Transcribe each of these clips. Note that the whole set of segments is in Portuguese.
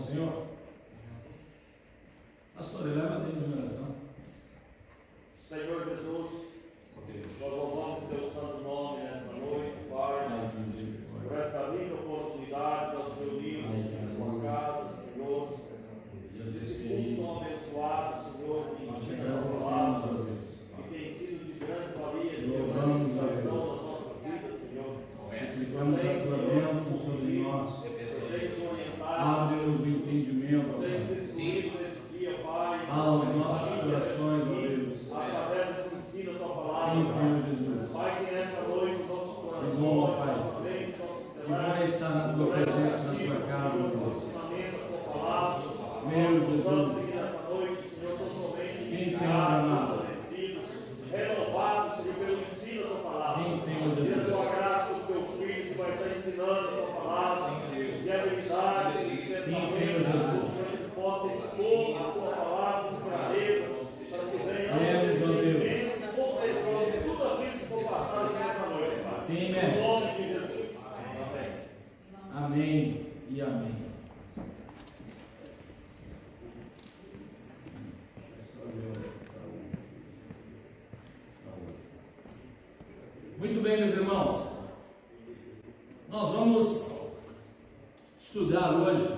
Senhor? Pastor, eleva Deus em oração. Senhor Jesus, nós louvamos o teu santo nome nesta noite, Pai, por esta linda oportunidade de nós reunirmos na tua casa, Senhor. Esse nome abençoado, Senhor, que chega palavra, que tem sido de grande valia, Louvamos a das Deus. nossas vidas, Senhor. Suplicamos a tua bênção sobre nós. Abre os entendimentos, Pai. Aos nossos corações, ó Deus. Através do ensino da tua palavra. Sim, Senhor Jesus. Pai, que nesta noite os nossos corações. Que bom, Pai. Que bom é estar na tua presença, na tua casa, Deus. Meu Jesus. Sim, Senhor amado. Renovados pelo ensino da tua palavra. Sim, Senhor Jesus. Pela tua graça, o teu Filho vai estar ensinando a tua palavra. De habilidade, de pensamento. Sim, Senhor Jesus. Para que possa expor a tua palavra com clareza. Para que venha Deus, ó Deus. de tudo aquilo que for passado nesta noite, Pai. Sim, Em mestre. nome de Jesus. Amém. Amém e amém. Muito bem, meus irmãos. Nós vamos estudar hoje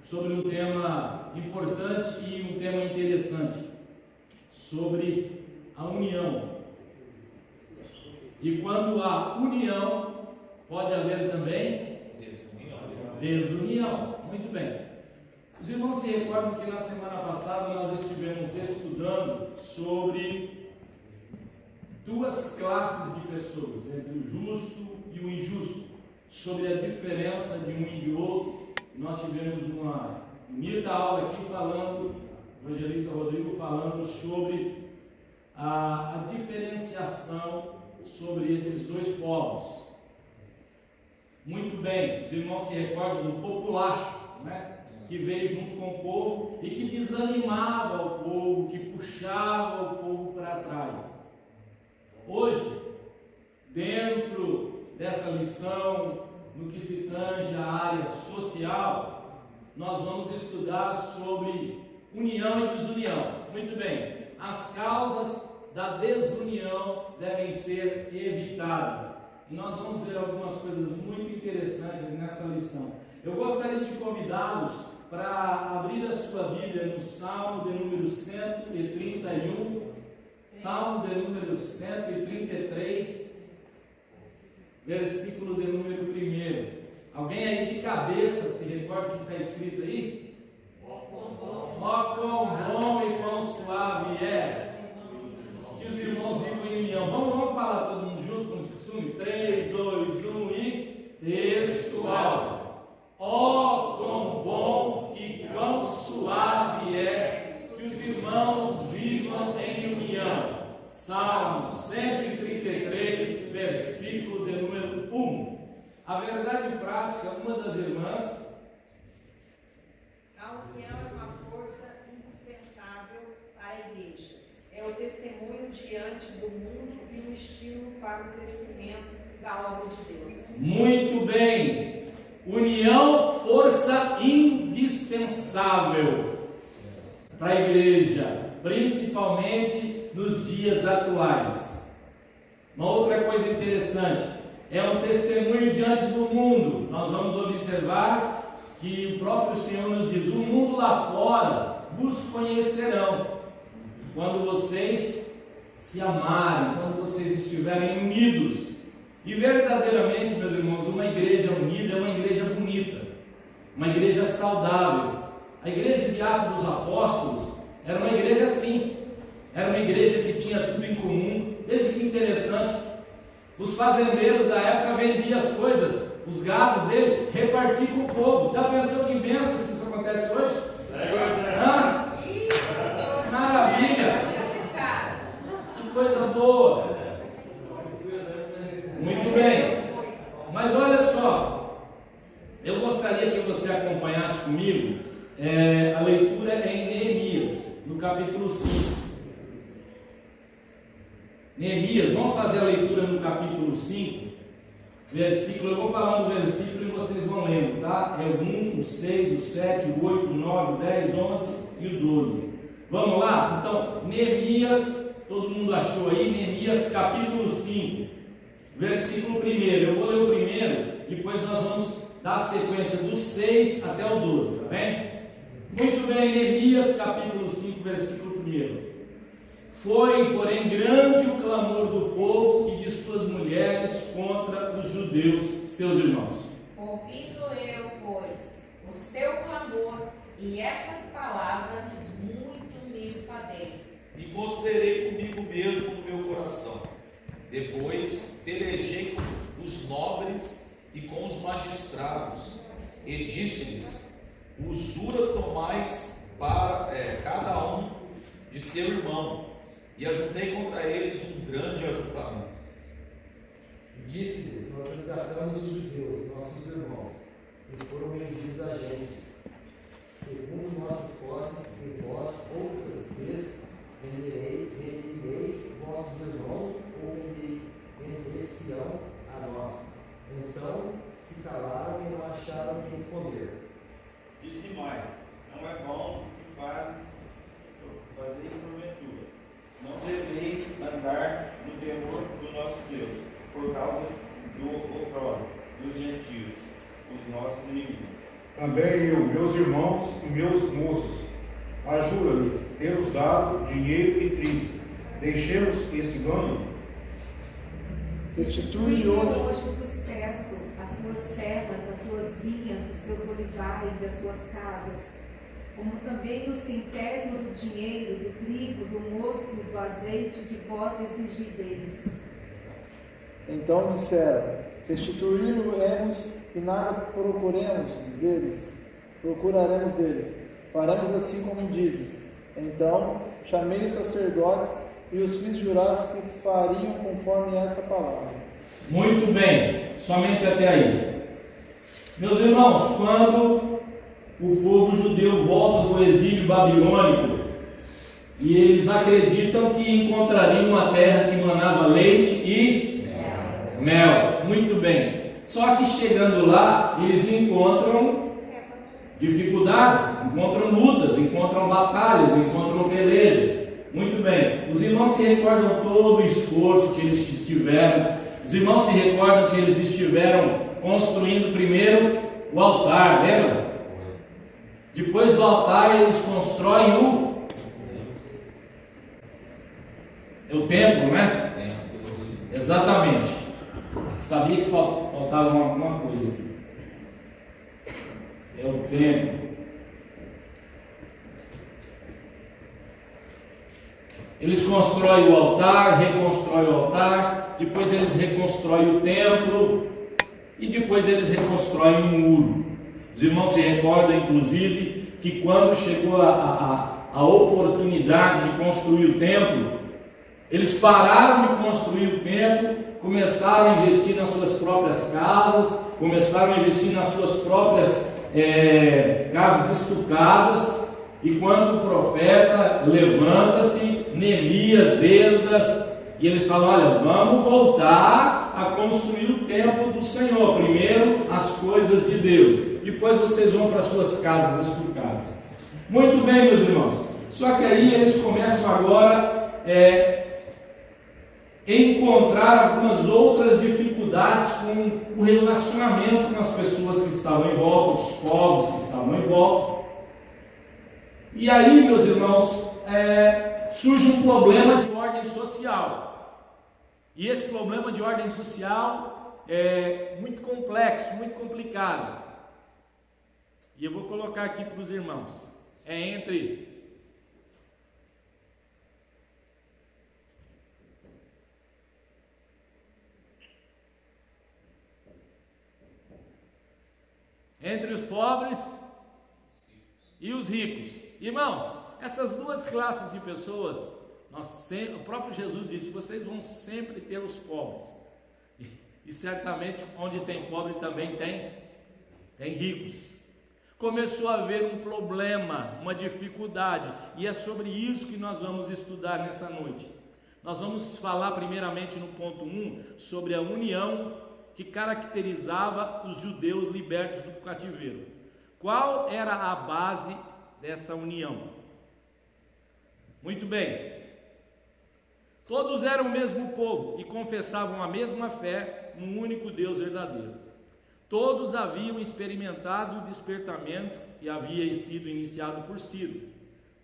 sobre um tema importante e um tema interessante, sobre a união. E quando há união, pode haver também desunião. Muito bem. Os irmãos se recordam que na semana passada nós estivemos estudando sobre duas classes de pessoas, entre o justo e o injusto, sobre a diferença de um e de outro. Nós tivemos uma bonita aula aqui falando, o evangelista Rodrigo falando sobre a diferenciação sobre esses dois povos. Muito bem, os irmãos se recordam do popular, né? Que veio junto com o povo e que desanimava o povo, que puxava o povo para trás. Hoje, dentro dessa lição, no que se tange à área social, nós vamos estudar sobre união e desunião. Muito bem, as causas da desunião devem ser evitadas. E nós vamos ver algumas coisas muito interessantes nessa lição. Eu gostaria de convidá-los para abrir a sua Bíblia no Salmo de número 131, Salmo de número 133, versículo de número 1. Alguém aí de cabeça se recorda o que está escrito aí? Ó, quão bom e quão suave é que os irmãos vivam em união. Vamos falar todo mundo junto com o costume? 3, 2, 1 e textual. Ó, quão bom e quão suave é que os irmãos vivam em união. Salmo 133, versículo de número 1. A verdade prática, uma das irmãs. A união é uma força indispensável para a igreja. É o testemunho diante do mundo e um estímulo para o crescimento da obra de Deus. Muito bem. União, força indispensável para a igreja, principalmente nos dias atuais. Uma outra coisa interessante, é um testemunho diante do mundo. Nós vamos observar que o próprio Senhor nos diz: o mundo lá fora vos conhecerão quando vocês se amarem, quando vocês estiverem unidos. E verdadeiramente, meus irmãos, uma igreja unida é uma igreja bonita, uma igreja saudável. A igreja de Atos dos Apóstolos era uma igreja assim, era uma igreja que tinha tudo em comum. Veja que interessante, os fazendeiros da época vendiam as coisas, os gados dele, repartiam com o povo. Já pensou que bênção se isso acontece hoje? Hã? Maravilha! Que coisa boa! Muito bem, mas olha só, eu gostaria que você acompanhasse comigo a leitura em Neemias, no capítulo 5. Neemias, vamos fazer a leitura no capítulo 5. versículo, eu vou falando o versículo e vocês vão lendo, tá? É o 1, o 6, o 7, o 8, o 9, o 10, 11 e o 12. Vamos lá? Então, Neemias, todo mundo achou aí? Neemias capítulo 5, versículo 1. Eu vou ler o primeiro, depois nós vamos dar a sequência do 6 até o 12, tá bem? Muito bem, Neemias capítulo 5, versículo 1. Foi, porém, grande o clamor do povo e de suas mulheres contra os judeus, seus irmãos. Ouvindo eu, pois, o seu clamor e essas palavras, muito me enfadei. E considerei comigo mesmo no meu coração. Depois pelejei com os nobres e com os magistrados, e disse-lhes: usura tomais para cada um de seu irmão. E ajuntei contra eles um grande ajuntamento. E disse-lhes: nós resgatamos os judeus, nossos irmãos, que foram vendidos a gentes, segundo nossas posses, e vós outras vezes vendereis vossos irmãos, ou vender-se-ão a nós. Então se calaram e não acharam que responder. Disse mais: não é bom o que fazeis porventura. Não deveis andar no temor do nosso Deus, por causa do opróbrio dos gentios, os nossos inimigos. Também eu, meus irmãos e meus moços, ajura-lhes ter-os dado dinheiro e trigo. Deixemos esse ganho. Restitui hoje vos peço as suas terras, as suas vinhas, os seus olivais e as suas casas, como também o centésimo do dinheiro, do trigo, do mosto e do azeite que vós exigi deles. Então disseram: restituí-lo-emos e nada procuraremos deles. Faremos assim como dizes. Então chamei os sacerdotes e os fiz jurar que fariam conforme esta palavra. Muito bem, somente até aí. Meus irmãos, quando o povo judeu volta do exílio babilônico e eles acreditam que encontrariam uma terra que manava leite e mel. Muito bem. Só que chegando lá, eles encontram dificuldades, encontram lutas, encontram batalhas, encontram pelejas. Muito bem. Os irmãos se recordam todo o esforço que eles tiveram. Os irmãos se recordam que eles estiveram construindo primeiro o altar, lembra? Depois do altar eles constroem o templo, né? Exatamente. Sabia que faltava alguma coisa aqui. É o templo. Eles constroem o altar, reconstroem o altar, depois eles reconstroem o templo e depois eles reconstroem o muro. Os irmãos se recordam, inclusive, que quando chegou a oportunidade de construir o templo, eles pararam de construir o templo, começaram a investir nas suas próprias casas, começaram a investir nas suas próprias casas estucadas. E quando o profeta levanta-se, Neemias, Esdras, e eles falam: olha, vamos voltar a construir o templo do Senhor. Primeiro as coisas de Deus, depois vocês vão para suas casas estucadas. Muito bem, meus irmãos. Só que aí eles começam agora encontrar algumas outras dificuldades com o relacionamento com as pessoas que estavam em volta, os povos que estavam em volta. E aí, meus irmãos, surge um problema de ordem social. E esse problema de ordem social é muito complexo, muito complicado. E eu vou colocar aqui para os irmãos. É entre os pobres e os ricos. Irmãos, essas duas classes de pessoas, o próprio Jesus disse: vocês vão sempre ter os pobres. E certamente onde tem pobre também tem ricos. Começou a haver um problema, uma dificuldade, e é sobre isso que nós vamos estudar nessa noite. Nós vamos falar primeiramente no ponto 1 sobre a união que caracterizava os judeus libertos do cativeiro. Qual era a base dessa união? Muito bem. Todos eram o mesmo povo e confessavam a mesma fé num único Deus verdadeiro. Todos haviam experimentado o despertamento e havia sido iniciado por Ciro.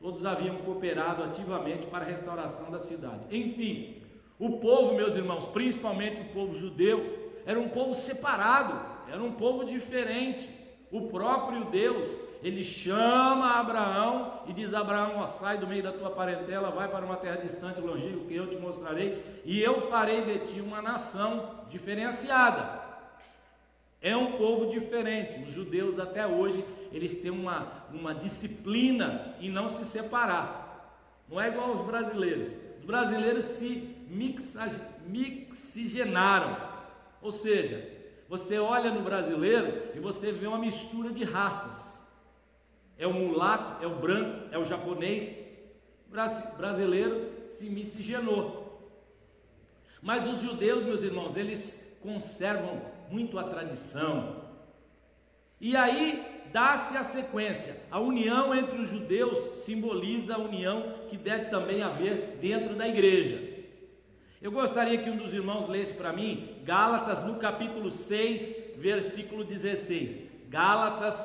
Todos haviam cooperado ativamente para a restauração da cidade. Enfim, o povo, meus irmãos, principalmente o povo judeu, era um povo separado, era um povo diferente. O próprio Deus, ele chama Abraão e diz: Abraão, ó, sai do meio da tua parentela, vai para uma terra distante, longínqua, que eu te mostrarei, e eu farei de ti uma nação diferenciada. É um povo diferente. Os judeus até hoje, eles têm uma disciplina em não se separar. Não é igual aos brasileiros. Os brasileiros se mixigenaram. Ou seja, você olha no brasileiro e você vê uma mistura de raças. É o mulato, é o branco, é o japonês. O brasileiro se miscigenou. Mas os judeus, meus irmãos, eles conservam muito a tradição. E aí dá-se a sequência. A união entre os judeus simboliza a união que deve também haver dentro da igreja. Eu gostaria que um dos irmãos lesse para mim Gálatas no capítulo 6, versículo 16. Gálatas,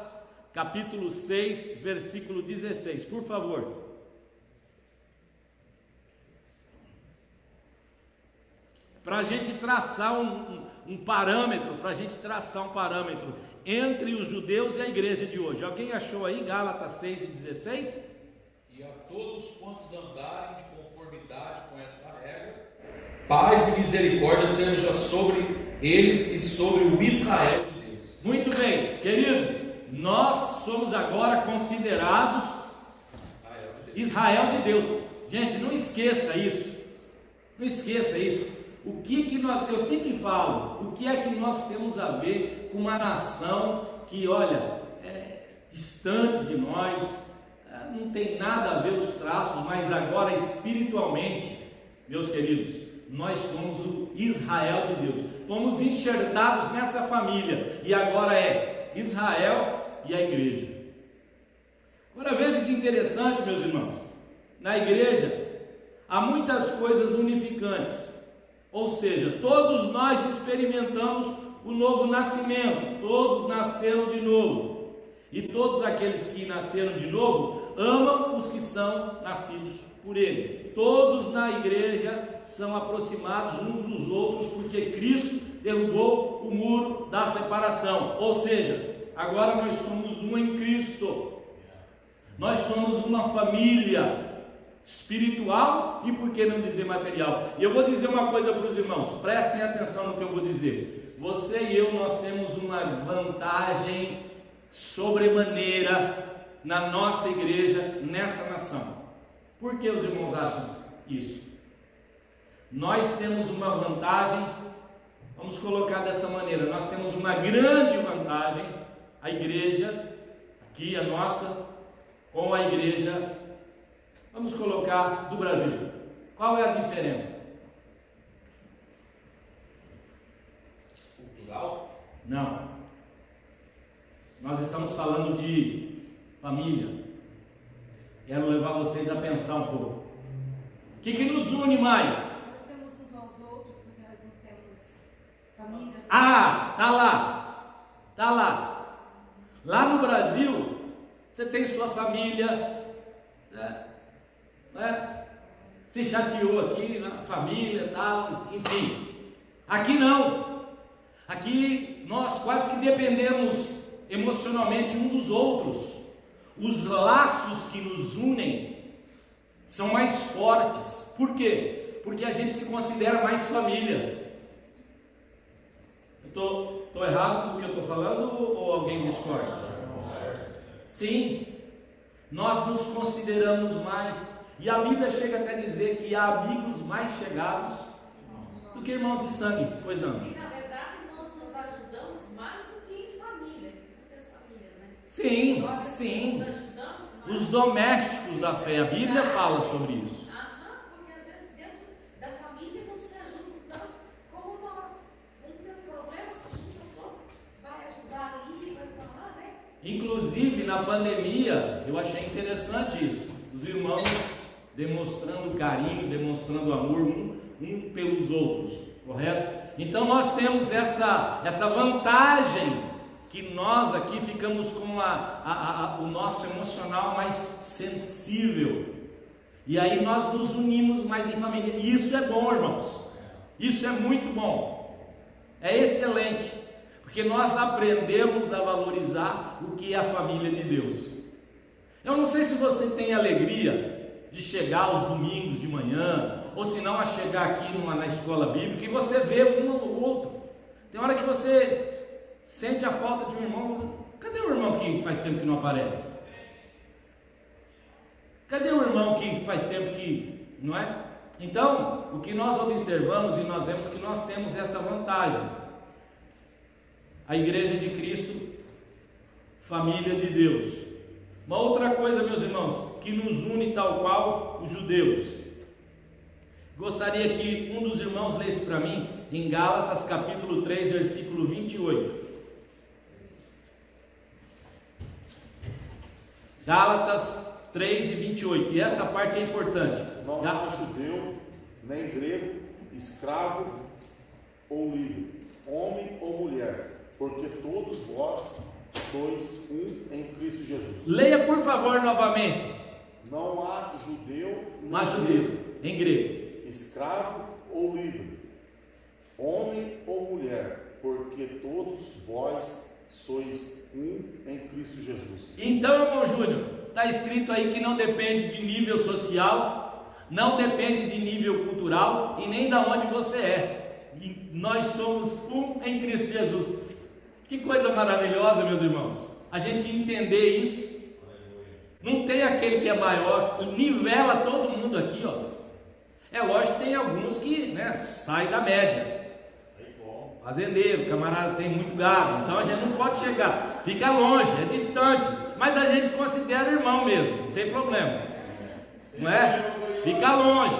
capítulo 6, versículo 16, por favor. Para a gente traçar um parâmetro, entre os judeus e a igreja de hoje. Alguém achou aí Gálatas 6 e 16? E a todos quantos andarem de conformidade com esta regra, paz e misericórdia sejam sobre eles e sobre o Israel de Deus. Muito bem, queridos, nós somos agora considerados Israel de Deus. Gente, não esqueça isso. Não esqueça isso. O que nós, eu sempre falo, o que é que nós temos a ver com uma nação que, olha, é distante de nós, não tem nada a ver os traços, mas agora espiritualmente, meus queridos, nós somos o Israel de Deus, fomos enxertados nessa família, e agora é Israel e a igreja. Agora veja que interessante, meus irmãos, na igreja há muitas coisas unificantes, ou seja, todos nós experimentamos o novo nascimento, todos nasceram de novo, e todos aqueles que nasceram de novo amam os que são nascidos por Ele. Todos na igreja são aproximados uns dos outros, porque Cristo derrubou o muro da separação, ou seja, agora nós somos um em Cristo, nós somos uma família espiritual e, por que não dizer, material. E eu vou dizer uma coisa para os irmãos, prestem atenção no que eu vou dizer. Você e eu, nós temos uma vantagem sobremaneira na nossa igreja, nessa nação. Por que os irmãos acham isso? Nós temos uma vantagem, vamos colocar dessa maneira, nós temos uma grande vantagem, a igreja, aqui a nossa, com a igreja, vamos colocar, do Brasil. Qual é a diferença? Cultural? Não. Nós estamos falando de família. Quero levar vocês a pensar um pouco. O que nos une mais? Nós temos uns aos outros, porque nós não temos famílias. Tá lá. Lá no Brasil, você tem sua família, né? Se chateou aqui, na família, tal, enfim. Aqui não. Aqui nós quase que dependemos emocionalmente um dos outros. Os laços que nos unem são mais fortes. Por quê? Porque a gente se considera mais família. Eu estou errado no que eu estou falando ou alguém discorda? Sim, nós nos consideramos mais. E a Bíblia chega até a dizer que há amigos mais chegados do que irmãos de sangue. Pois não. E na verdade nós nos ajudamos mais do que em família, muitas famílias, né? Sim. Nos ajudamos mais. Os domésticos da fé, a Bíblia fala sobre isso. Porque às vezes dentro da família não se ajudam tanto como nós. Um tem um problema, Inclusive na pandemia, eu achei interessante isso. Os irmãos demonstrando carinho, demonstrando amor um pelos outros, correto? Então nós temos essa vantagem que nós aqui ficamos com o nosso emocional mais sensível. E aí nós nos unimos mais em família. E isso é bom, irmãos. Isso é muito bom. É excelente. Porque nós aprendemos a valorizar o que é a família de Deus. Eu não sei se você tem alegria de chegar aos domingos de manhã, ou se não a chegar aqui na escola bíblica e você vê um ou outro. Tem hora que você sente a falta de um irmão. Cadê o irmão que faz tempo que não aparece? Cadê o irmão que faz tempo que, não é? Então, o que nós observamos e nós vemos que nós temos essa vantagem. A igreja de Cristo, família de Deus. Uma outra coisa, meus irmãos, que nos une tal qual os judeus. Gostaria que um dos irmãos lesse para mim em Gálatas capítulo 3, versículo 28. Gálatas 3 e 28, e essa parte é importante. Não há judeu, nem grego, escravo ou livre, homem ou mulher, porque todos vós sois um em Cristo Jesus. Leia por favor novamente. Não há judeu, nem grego, escravo ou livre, homem ou mulher, porque todos vós sois um em Cristo Jesus. Então, irmão Júnior, está escrito aí que não depende de nível social, não depende de nível cultural e nem de onde você é. E nós somos um em Cristo Jesus. Que coisa maravilhosa, meus irmãos, a gente entender isso. Não tem aquele que é maior, e nivela todo mundo aqui, ó. É lógico que tem alguns que, saem da média. Fazendeiro, camarada tem muito gado, então a gente não pode chegar, fica longe, é distante, mas a gente considera irmão mesmo, não tem problema, não é? Fica longe.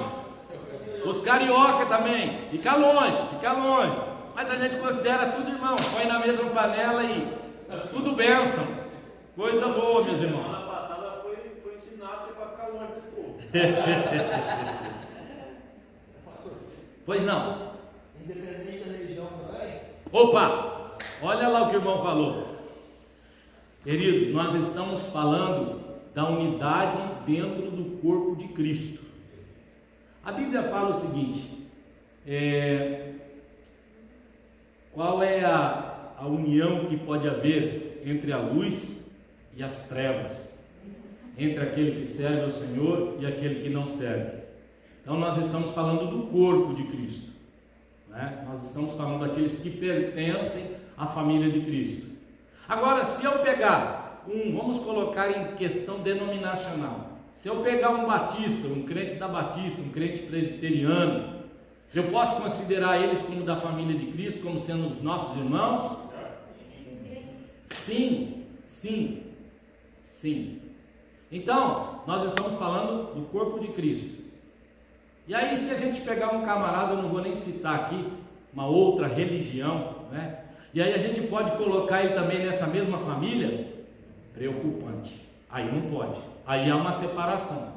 Os carioca também, fica longe, mas a gente considera tudo irmão, põe na mesma panela e tudo bênção, coisa boa, meus irmãos. Semana passada foi ensinado para ficar longe desse povo. Pois não. Independente da religião também? Opa! Olha lá o que o irmão falou. Queridos, nós estamos falando da unidade dentro do corpo de Cristo. A Bíblia fala o seguinte: qual é a união que pode haver entre a luz e as trevas? Entre aquele que serve ao Senhor e aquele que não serve. Então nós estamos falando do corpo de Cristo. Nós estamos falando daqueles que pertencem à família de Cristo. Agora, se eu pegar vamos colocar em questão denominacional, se eu pegar um batista, um crente da Batista, um crente presbiteriano, eu posso considerar eles como da família de Cristo, como sendo os nossos irmãos? Sim. Então, nós estamos falando do corpo de Cristo. E aí, se a gente pegar um camarada, eu não vou nem citar aqui, uma outra religião, e aí a gente pode colocar ele também nessa mesma família, preocupante. Aí não pode, aí há uma separação.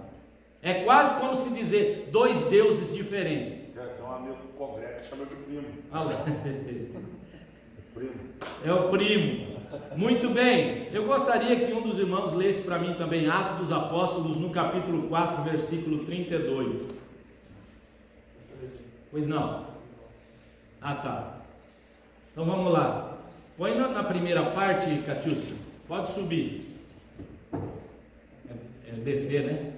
É quase como se dizer dois deuses diferentes. Tem um amigo congrego que chama de primo. Primo. É o primo. Muito bem, eu gostaria que um dos irmãos lesse para mim também Atos dos Apóstolos, no capítulo 4, versículo 32. Pois não? Tá. Então vamos lá. Põe na primeira parte, Catiúcia. Pode subir. É descer, né?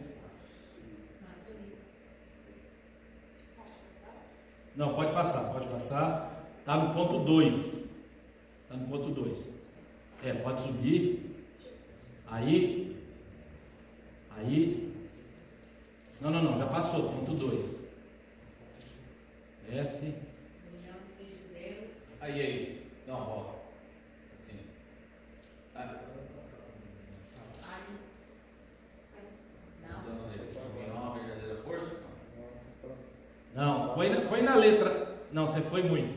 Não, pode passar. Está no ponto 2. Pode subir. Aí. Não, já passou. Ponto 2. Desce. Aí. Não, volta. Assim. Não. Uma verdadeira força? Não, põe na letra. Não, você foi muito.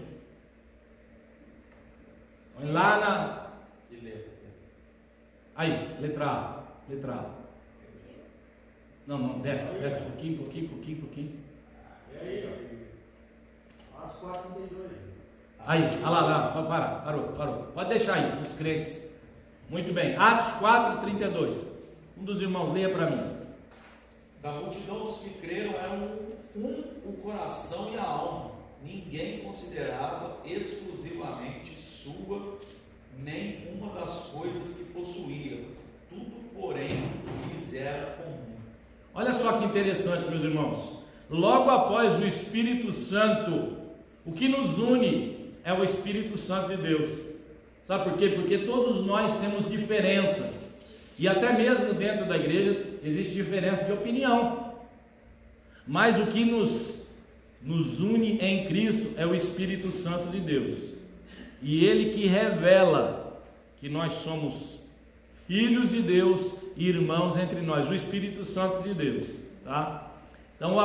Põe lá na. Que letra? Aí, letra A. Não, desce um pouquinho. E aí, ó. Atos 4:32. Aí, parou. Pode deixar aí, os crentes. Muito bem, Atos 4:32. Um dos irmãos, leia para mim. Da multidão dos que creram eram o coração e a alma. Ninguém considerava exclusivamente sua nenhuma das coisas que possuía. Tudo, porém, lhes era comum. Olha só que interessante, meus irmãos. Logo após o Espírito Santo, o que nos une é o Espírito Santo de Deus. Sabe por quê? Porque todos nós temos diferenças. E até mesmo dentro da igreja existe diferença de opinião. Mas o que nos une em Cristo é o Espírito Santo de Deus. E Ele que revela que nós somos filhos de Deus e irmãos entre nós. O Espírito Santo de Deus. Tá? Então,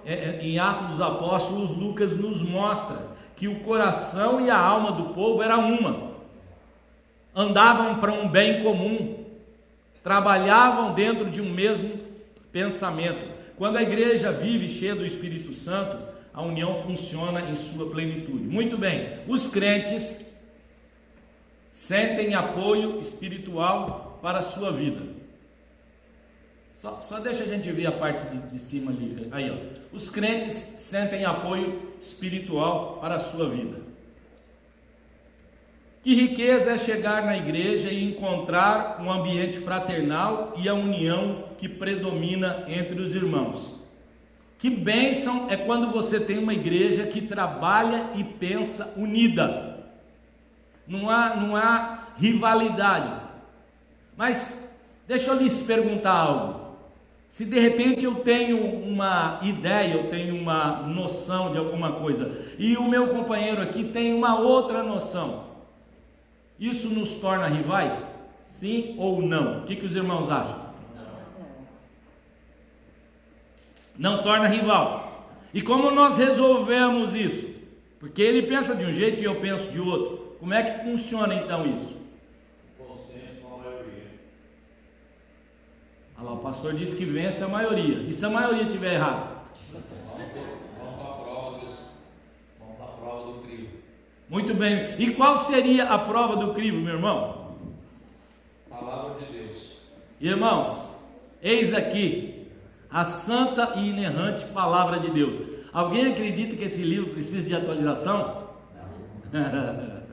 em Atos dos Apóstolos, Lucas nos mostra que o coração e a alma do povo era uma. Andavam para um bem comum, trabalhavam dentro de um mesmo pensamento. Quando a igreja vive cheia do Espírito Santo, a união funciona em sua plenitude. Muito bem, os crentes sentem apoio espiritual para a sua vida. Só deixa a gente ver a parte de cima ali. Aí, ó. Os crentes sentem apoio espiritual para a sua vida. Que riqueza é chegar na igreja e encontrar um ambiente fraternal e a união que predomina entre os irmãos. Que bênção é quando você tem uma igreja que trabalha e pensa unida. Não há rivalidade. Mas deixa eu lhes perguntar algo. Se de repente eu tenho uma ideia, eu tenho uma noção de alguma coisa, e o meu companheiro aqui tem uma outra noção, isso nos torna rivais? Sim ou não? O que os irmãos acham? Não torna rival. E como nós resolvemos isso? Porque ele pensa de um jeito e eu penso de outro. Como é que funciona então isso? Consenso com a maioria. Olha lá, o pastor disse que vence a maioria. E se a maioria estiver errada? Vamos para a prova do crivo. Muito bem. E qual seria a prova do crivo, meu irmão? Palavra de Deus. Irmãos, eis aqui a santa e inerrante palavra de Deus. Alguém acredita que esse livro precisa de atualização? Não.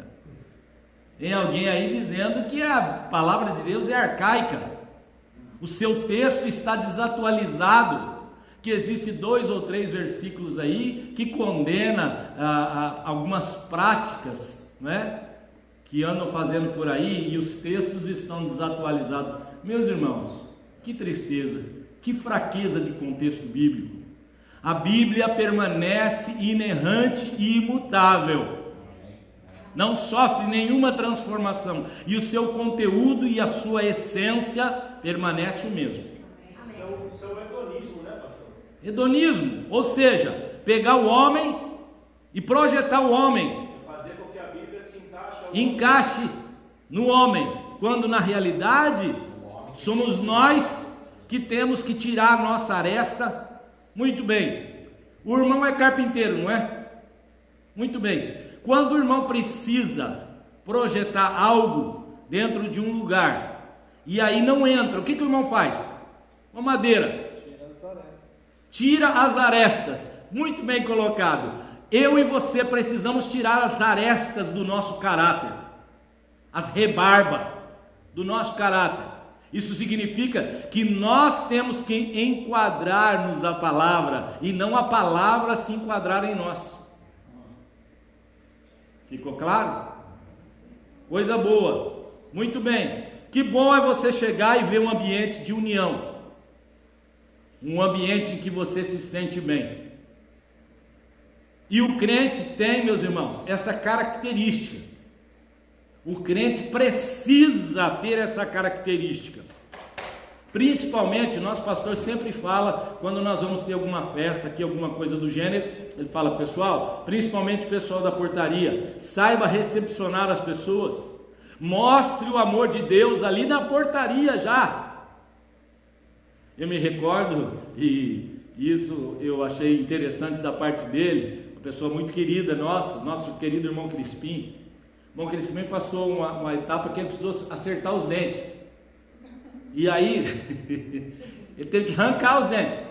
Tem alguém aí dizendo que a palavra de Deus é arcaica. O seu texto está desatualizado. Que existe 2 ou 3 versículos aí que condena algumas práticas, né, que andam fazendo por aí, e os textos estão desatualizados. Meus irmãos, que tristeza, que fraqueza de contexto bíblico. A Bíblia permanece inerrante e imutável, não sofre nenhuma transformação, e o seu conteúdo e a sua essência permanece o mesmo. Isso é o hedonismo, né, pastor? Hedonismo, ou seja, pegar o homem e projetar o homem, Fazer com que a Bíblia se encaixe no homem, quando na realidade somos nós que temos que tirar a nossa aresta. Muito bem, o irmão é carpinteiro, não é? Muito bem, quando o irmão precisa projetar algo dentro de um lugar e aí não entra, o que o irmão faz? Uma madeira, tira as arestas. Muito bem colocado. Eu e você precisamos tirar as arestas do nosso caráter, as rebarbas do nosso caráter. Isso significa que nós temos que enquadrar-nos à palavra e não a palavra se enquadrar em nós. Ficou claro? Coisa boa. Muito bem. Que bom é você chegar e ver um ambiente de união. Um ambiente em que você se sente bem. E o crente tem, meus irmãos, essa característica. O crente precisa ter essa característica. Principalmente, o nosso pastor sempre fala, quando nós vamos ter alguma festa aqui, alguma coisa do gênero, ele fala, pessoal, principalmente o pessoal da portaria, saiba recepcionar as pessoas. Mostre o amor de Deus ali na portaria já. Eu me recordo, e isso eu achei interessante da parte dele, uma pessoa muito querida nossa, nosso querido irmão Crispim. O irmão Crispim passou uma etapa que ele precisou acertar os dentes. E aí, ele teve que arrancar os dentes.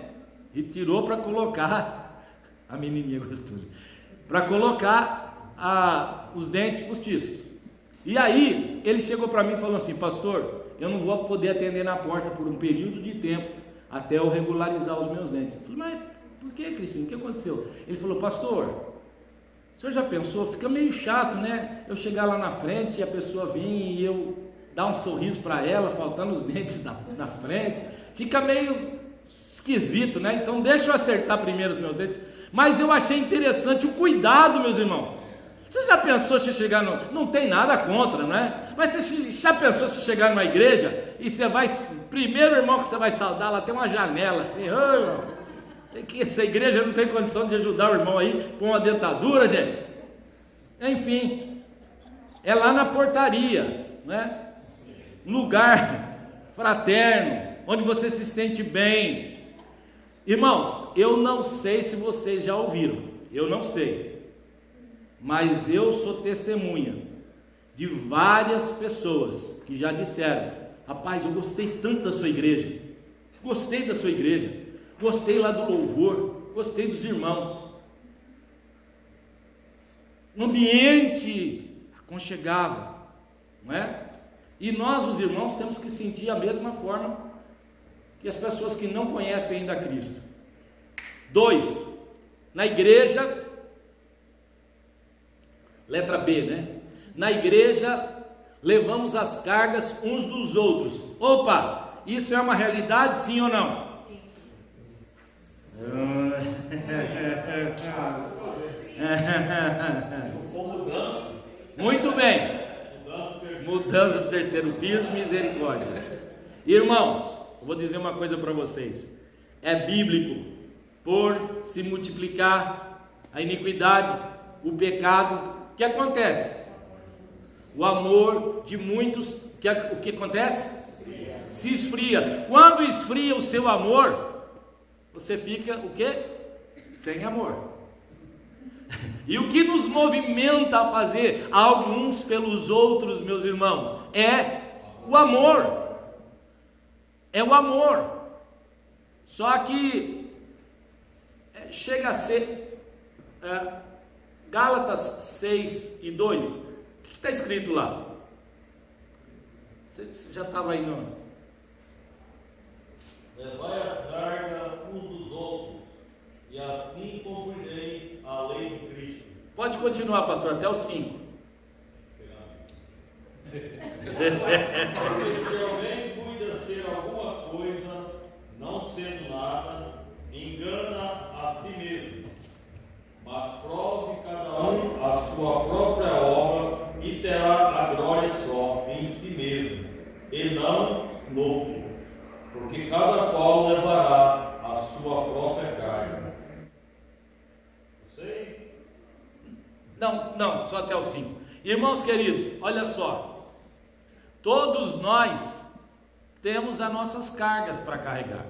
E tirou para colocar, a menininha gostosa, para colocar os dentes postiços. E aí, ele chegou para mim e falou assim: pastor, eu não vou poder atender na porta por um período de tempo, até eu regularizar os meus dentes. Eu falei: mas por que, Crispim? O que aconteceu? Ele falou: pastor, o senhor já pensou? Fica meio chato, né? Eu chegar lá na frente e a pessoa vir e eu dar um sorriso para ela, faltando os dentes na frente. Fica meio esquisito, né? Então deixa eu acertar primeiro os meus dentes. Mas eu achei interessante o cuidado, meus irmãos. Você já pensou se chegar não tem nada contra, não é? Mas você já pensou se chegar numa igreja e você vai, primeiro irmão que você vai saudar, lá tem uma janela assim, oh, irmão, essa igreja não tem condição de ajudar o irmão aí com uma dentadura, gente. Enfim, é lá na portaria, né? Um lugar fraterno, onde você se sente bem. Irmãos, eu não sei se vocês já ouviram, eu não sei. Mas eu sou testemunha de várias pessoas que já disseram: rapaz, eu gostei tanto da sua igreja, gostei da sua igreja, gostei lá do louvor, gostei dos irmãos. Um ambiente aconchegável, não é? E nós, os irmãos, temos que sentir a mesma forma que as pessoas que não conhecem ainda Cristo. 2, na igreja, letra B, né? Na igreja, levamos as cargas uns dos outros. Opa, isso é uma realidade, sim ou não? Sim. Se for mudança. Muito bem. Mudança para o terceiro piso, misericórdia. Irmãos, eu vou dizer uma coisa para vocês. É bíblico, por se multiplicar a iniquidade, o pecado, o que acontece? O amor de muitos, o que acontece? Se esfria. Quando esfria o seu amor, você fica o quê? Sem amor. E o que nos movimenta a fazer algo uns pelos outros, meus irmãos, é o amor. É o amor. Só que chega a ser Gálatas 6 e 2. O que está escrito lá? Você já estava aí, não? Levai as cargas uns dos outros, e assim cumprireis a lei de Cristo. Pode continuar, pastor, até o 5. Porque se alguém cuida ser alguma coisa, não sendo nada, engana a si mesmo. Mas prove cada um a sua própria obra e terá a glória só em si mesmo, e não no outro, porque cada qual levará a sua própria carga. Vocês? Não, só até o 5. Irmãos queridos, olha só. Todos nós temos as nossas cargas para carregar.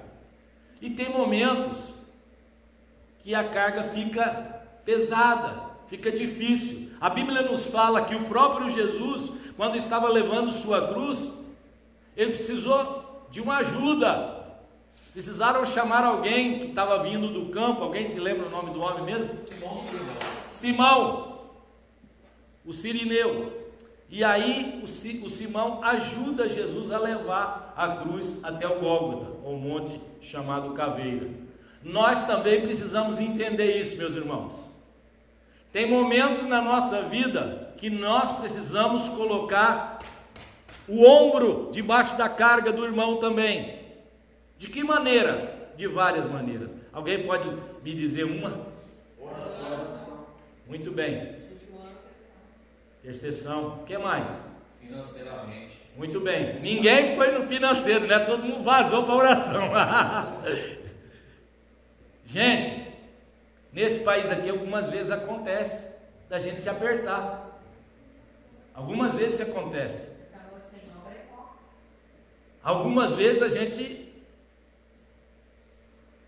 E tem momentos que a carga fica pesada, fica difícil. A Bíblia nos fala que o próprio Jesus, quando estava levando sua cruz, ele precisou de uma ajuda. Precisaram chamar alguém que estava vindo do campo. Alguém se lembra o nome do homem mesmo? Simão, o Cirineu. E aí o Simão ajuda Jesus a levar a cruz até o Gólgota, um monte chamado Caveira. Nós também precisamos entender isso, meus irmãos. Tem momentos na nossa vida que nós precisamos colocar o ombro debaixo da carga do irmão também. De que maneira? De várias maneiras. Alguém pode me dizer uma? Oração. Muito bem. Intercessão. O que mais? Financeiramente. Muito bem. Ninguém foi no financeiro, né? Todo mundo vazou para a oração. Gente, nesse país aqui algumas vezes acontece da gente se apertar. Algumas vezes isso acontece. Amor sem obra é bom. Algumas vezes a gente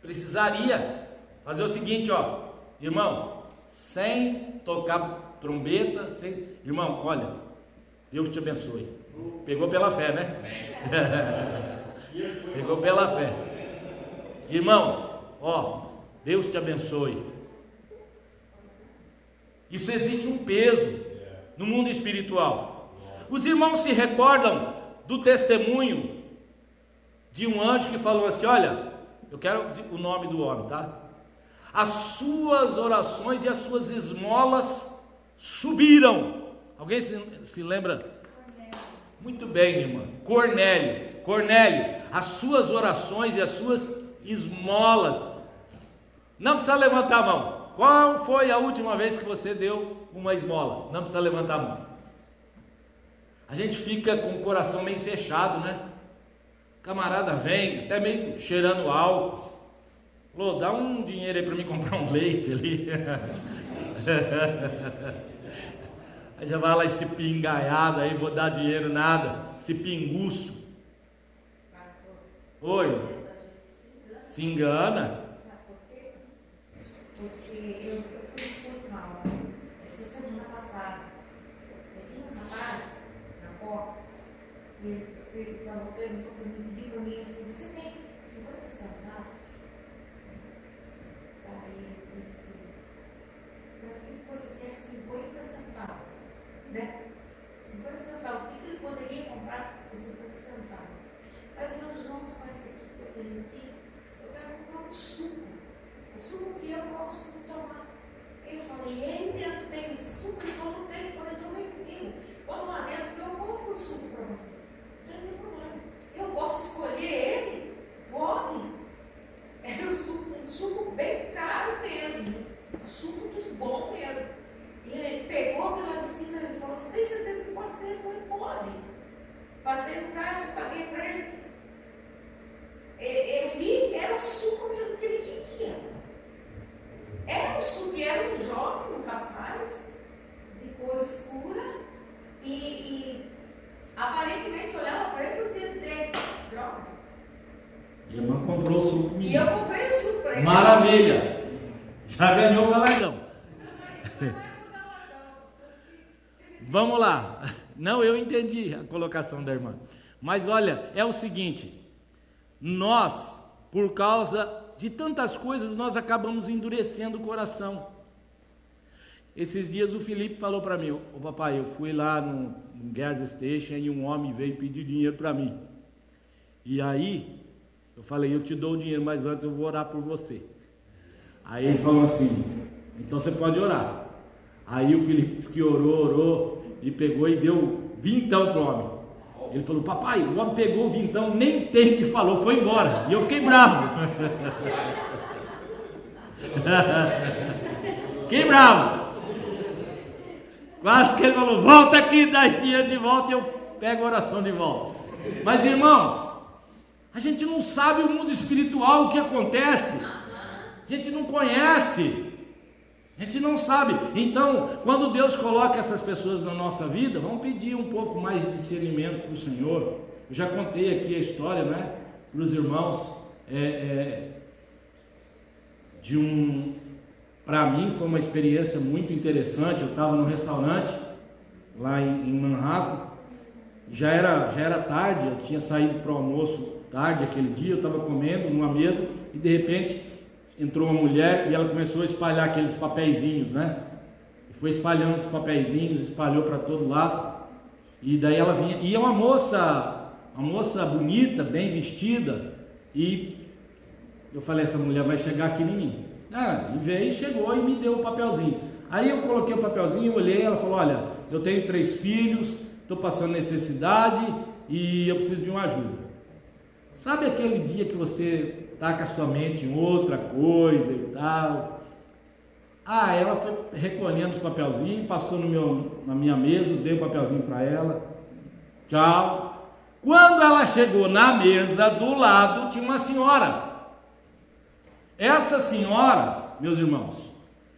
precisaria fazer o seguinte, ó, irmão, sem tocar trombeta, irmão, olha, Deus te abençoe. Pegou pela fé, né? Pegou pela fé. Irmão, ó, Deus te abençoe. Isso existe um peso no mundo espiritual. Os irmãos se recordam do testemunho de um anjo que falou assim, olha, eu quero o nome do homem, tá? As suas orações e as suas esmolas subiram. Alguém se lembra? Muito bem, irmã. Cornélio, as suas orações e as suas esmolas. Não precisa levantar a mão. Qual foi a última vez que você deu uma esmola? Não precisa levantar a mão. A gente fica com o coração meio fechado, né? O camarada vem, até meio cheirando álcool. Falou, dá um dinheiro aí para mim comprar um leite ali. Aí já vai lá esse pingaiado aí, vou dar dinheiro nada. Esse pinguço. Oi. Se engana. Sabe por quê? Porque eu fui futsal essa semana passada. Eu tinha um rapaz na porta. Ele perguntou para mim, pediu para mim assim, você tem 50 centavos? Aí eu disse, para que você quer 50 centavos? Né? 50 centavos, o que ele poderia comprar por 50 centavos? Mas eu junto com esse aqui que eu tenho aqui, eu quero comprar um suco. O suco que eu gosto de tomar. Eu falei, e aí dentro tem esse suco? Ele falou, não tem. Eu falei, então vem comigo. Vamos lá dentro que eu compro o suco para você. Não tem nenhum problema. Eu posso escolher ele? Pode. Era um suco bem caro mesmo. Um suco dos bons mesmo. E ele pegou pela de cima e falou, você tem certeza que pode ser isso? Eu falei, pode. Passei no caixa, paguei para ele. Eu vi, era o suco mesmo que ele queria. Era o suco, e era um jovem, um rapaz, de cor escura, e aparentemente olhava para ele e podia dizer, droga. E a irmã comprou o suco. E eu comprei o suco para ele. Maravilha! Já ganhou o galardão. Vamos lá. Não, eu entendi a colocação da irmã. Mas olha, é o seguinte, nós, por causa de tantas coisas, nós acabamos endurecendo o coração. Esses dias o Felipe falou para mim, ô papai, eu fui lá no gas station e um homem veio pedir dinheiro para mim. E aí, eu falei, eu te dou o dinheiro, mas antes eu vou orar por você. Aí ele falou assim, então você pode orar. Aí o Felipe disse que orou, e pegou e deu vintão para o homem. Ele falou, papai, o homem pegou o vintão, nem tem o que falou, foi embora. E eu fiquei bravo. Fiquei bravo. Quase que ele falou, volta aqui, dá esse dinheiro de volta e eu pego a oração de volta. Mas irmãos, a gente não sabe o mundo espiritual, o que acontece. A gente não conhece. A gente não sabe. Então, quando Deus coloca essas pessoas na nossa vida, vamos pedir um pouco mais de discernimento para o Senhor. Eu já contei aqui a história, né, para os irmãos, para mim foi uma experiência muito interessante. Eu estava num restaurante lá em Manhattan, já era tarde, eu tinha saído para o almoço tarde aquele dia, eu estava comendo numa mesa e de repente entrou uma mulher e ela começou a espalhar aqueles papeizinhos, né? E foi espalhando os papeizinhos, espalhou para todo lado. E daí ela vinha, e é uma moça bonita, bem vestida, e eu falei, essa mulher vai chegar aqui em mim. E veio, chegou e me deu o papelzinho. Aí eu coloquei o papelzinho, olhei, ela falou, olha, eu tenho 3 filhos, estou passando necessidade e eu preciso de uma ajuda. Sabe aquele dia que você está com a sua mente em outra coisa e tal? Ela foi recolhendo os papelzinhos, passou na minha mesa, dei o papelzinho para ela. Tchau. Quando ela chegou na mesa, do lado tinha uma senhora. Essa senhora, meus irmãos,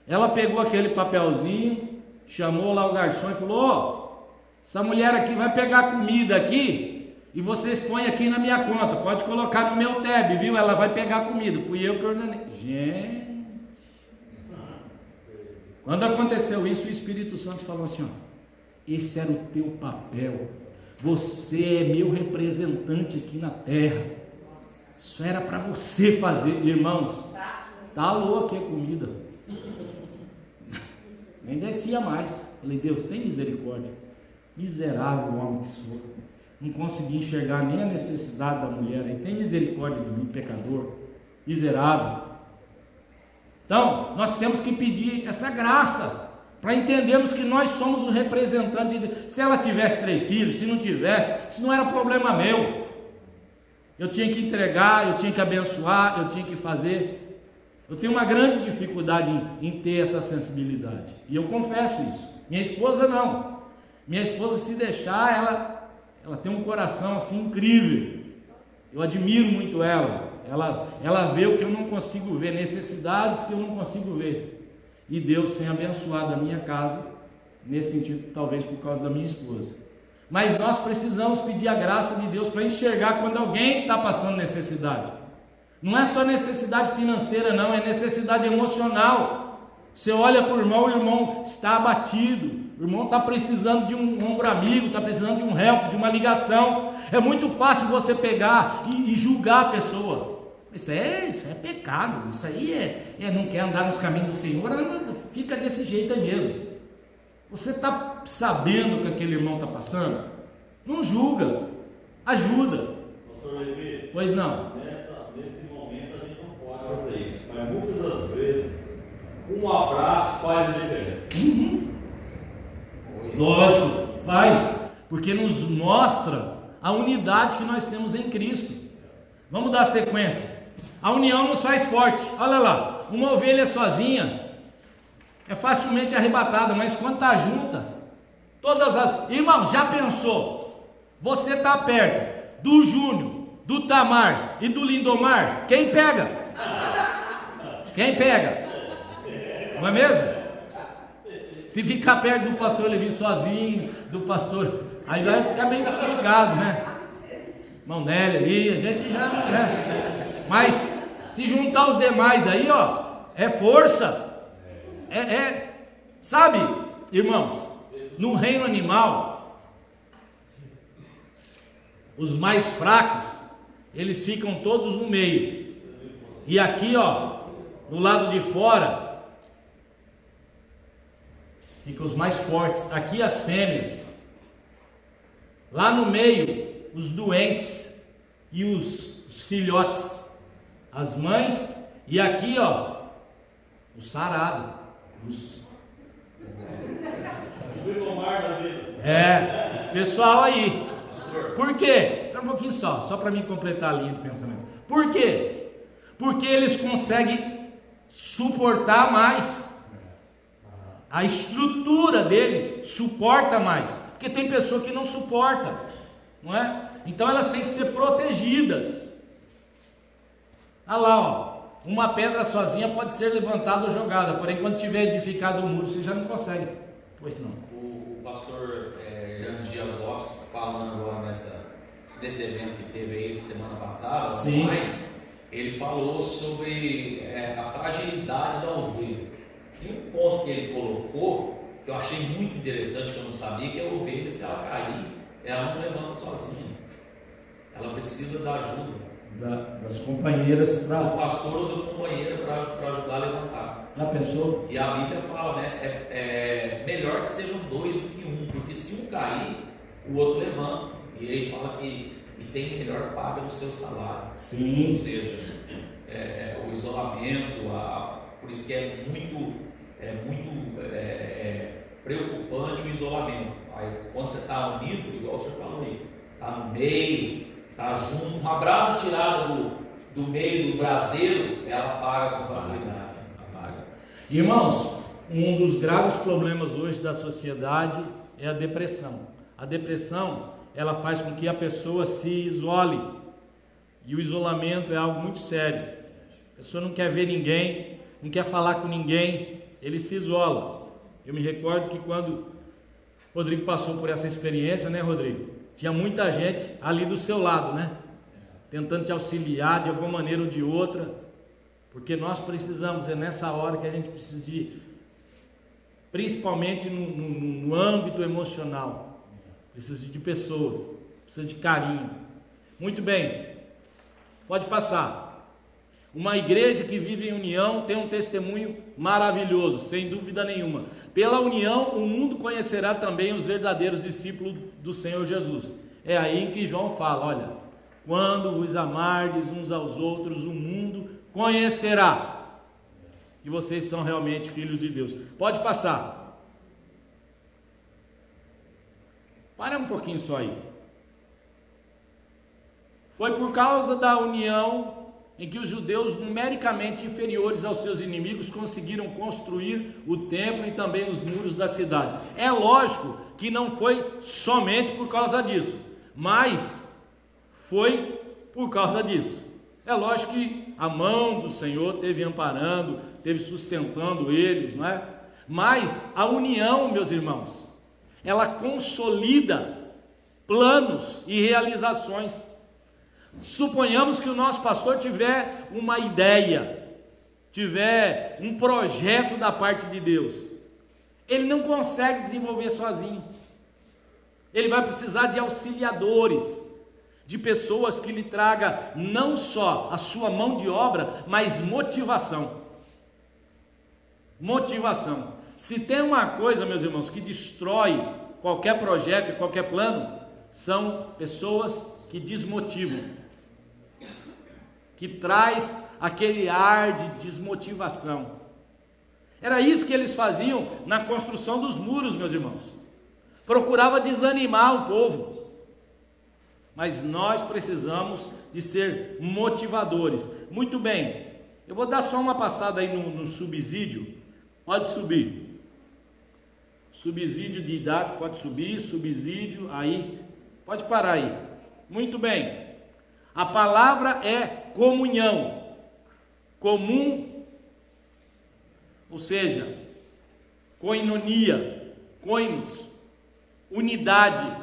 ela pegou aquele papelzinho, chamou lá o garçom e falou, Essa mulher aqui vai pegar comida aqui e vocês põem aqui na minha conta. Pode colocar no meu tab, viu? Ela vai pegar comida. Fui eu que ordenei. Gente. Quando aconteceu isso, o Espírito Santo falou assim, ó, esse era o teu papel. Você é meu representante aqui na terra. Isso era para você fazer, irmãos. Tá louco aqui a comida. Nem descia mais. Falei, Deus, tem misericórdia. Miserável homem que sou. Não consegui enxergar nem a necessidade da mulher aí. Tem misericórdia de mim, pecador. Miserável. Então, nós temos que pedir essa graça para entendermos que nós somos o representante de Deus. Se ela tivesse 3 filhos, se não tivesse, isso não era problema meu. Eu tinha que entregar, eu tinha que abençoar, eu tinha que fazer. Eu tenho uma grande dificuldade em ter essa sensibilidade. E eu confesso isso. Minha esposa não. Minha esposa, se deixar, ela tem um coração assim incrível. Eu admiro muito ela. Ela vê o que eu não consigo ver, necessidades que eu não consigo ver. E Deus tem abençoado a minha casa, nesse sentido, talvez por causa da minha esposa. Mas nós precisamos pedir a graça de Deus para enxergar quando alguém está passando necessidade. Não é só necessidade financeira, não, é necessidade emocional. Você olha para o irmão está abatido, o irmão está precisando de um ombro amigo, está precisando de um help, de uma ligação. É muito fácil você pegar e julgar a pessoa. Isso é pecado, isso aí não quer andar nos caminhos do Senhor, fica desse jeito aí mesmo. Você está sabendo o que aquele irmão está passando? Não julga, ajuda. Pastor Levi, pois não. Nesse momento a gente não pode fazer isso, mas muitas das vezes um abraço faz a diferença. Lógico, faz, porque nos mostra a unidade que nós temos em Cristo. Vamos dar sequência. A união nos faz forte. Olha lá, uma ovelha sozinha é facilmente arrebatada, mas quando está junta, irmão, já pensou? Você está perto do Júnior, do Tamar e do Lindomar, quem pega? Quem pega? Não é mesmo? Se ficar perto do pastor Levi sozinho, do pastor, aí vai ficar meio complicado, né? Irmão Nélio ali, a gente já, né? Mas se juntar os demais aí, ó, é força. Sabe, irmãos, no reino animal, os mais fracos, eles ficam todos no meio. E aqui, ó, do lado de fora, ficam os mais fortes. Aqui as fêmeas. Lá no meio, os doentes e os filhotes, as mães. E aqui, ó, o sarado. Esse pessoal aí. Por quê? Um pouquinho só para mim completar a linha de pensamento. Por quê? Porque eles conseguem suportar mais. A estrutura deles suporta mais. Porque tem pessoa que não suporta, não é? Então elas têm que ser protegidas. Olha lá, ó. Uma pedra sozinha pode ser levantada ou jogada, porém quando tiver edificado o muro, você já não consegue. Pois não. O pastor Grande Dias Lopes, falando agora desse evento que teve aí semana passada, sim, ele falou sobre a fragilidade da ovelha. E um ponto que ele colocou, que eu achei muito interessante, que eu não sabia, que a ovelha, se ela cair, ela não levanta sozinha. Ela precisa da ajuda das companheiras, do pastor ou da companheira para ajudar a levantar. Já pensou? E a Bíblia fala, né? É melhor que sejam 2 do que 1, porque se um cair, o outro levanta. E ele fala que tem melhor paga no seu salário. Sim. Ou seja, o isolamento, por isso que é muito preocupante o isolamento. Aí, quando você está unido, igual o senhor falou aí, está no meio, está junto, uma brasa tirada do meio do braseiro, ela apaga com facilidade. Apaga. Irmãos, um dos graves problemas hoje da sociedade é a depressão. A depressão, ela faz com que a pessoa se isole. E o isolamento é algo muito sério. A pessoa não quer ver ninguém, não quer falar com ninguém, ele se isola. Eu me recordo que quando Rodrigo passou por essa experiência, né, Rodrigo? Tinha muita gente ali do seu lado, né? Tentando te auxiliar de alguma maneira ou de outra, porque nós precisamos, é nessa hora que a gente precisa de, principalmente no âmbito emocional, precisa de pessoas, precisa de carinho. Muito bem, pode passar. Uma igreja que vive em união tem um testemunho maravilhoso, sem dúvida nenhuma. Pela união, o mundo conhecerá também os verdadeiros discípulos do Senhor Jesus. É aí que João fala, olha, quando vos amardes uns aos outros, o mundo conhecerá que vocês são realmente filhos de Deus. Pode passar. Para um pouquinho só aí. Foi por causa da união em que os judeus, numericamente inferiores aos seus inimigos, conseguiram construir o templo e também os muros da cidade. É lógico que não foi somente por causa disso, mas foi por causa disso. É lógico que a mão do Senhor teve amparando, teve sustentando eles, não é? Mas a união, meus irmãos, ela consolida planos e realizações. Suponhamos que o nosso pastor tiver uma ideia, tiver um projeto da parte de Deus, ele não consegue desenvolver sozinho, ele vai precisar de auxiliadores, de pessoas que lhe tragam não só a sua mão de obra, mas motivação. Motivação. Se tem uma coisa, meus irmãos, que destrói qualquer projeto e qualquer plano, são pessoas que desmotivam, que traz aquele ar de desmotivação. Era isso que eles faziam na construção dos muros, meus irmãos. Procurava desanimar o povo. Mas nós precisamos de ser motivadores. Muito bem, eu vou dar só uma passada aí no subsídio. Pode subir. Subsídio de idade, pode subir. Subsídio, aí. Pode parar aí. Muito bem. A palavra é comunhão. Comum, ou seja, koinonia, koinos, unidade.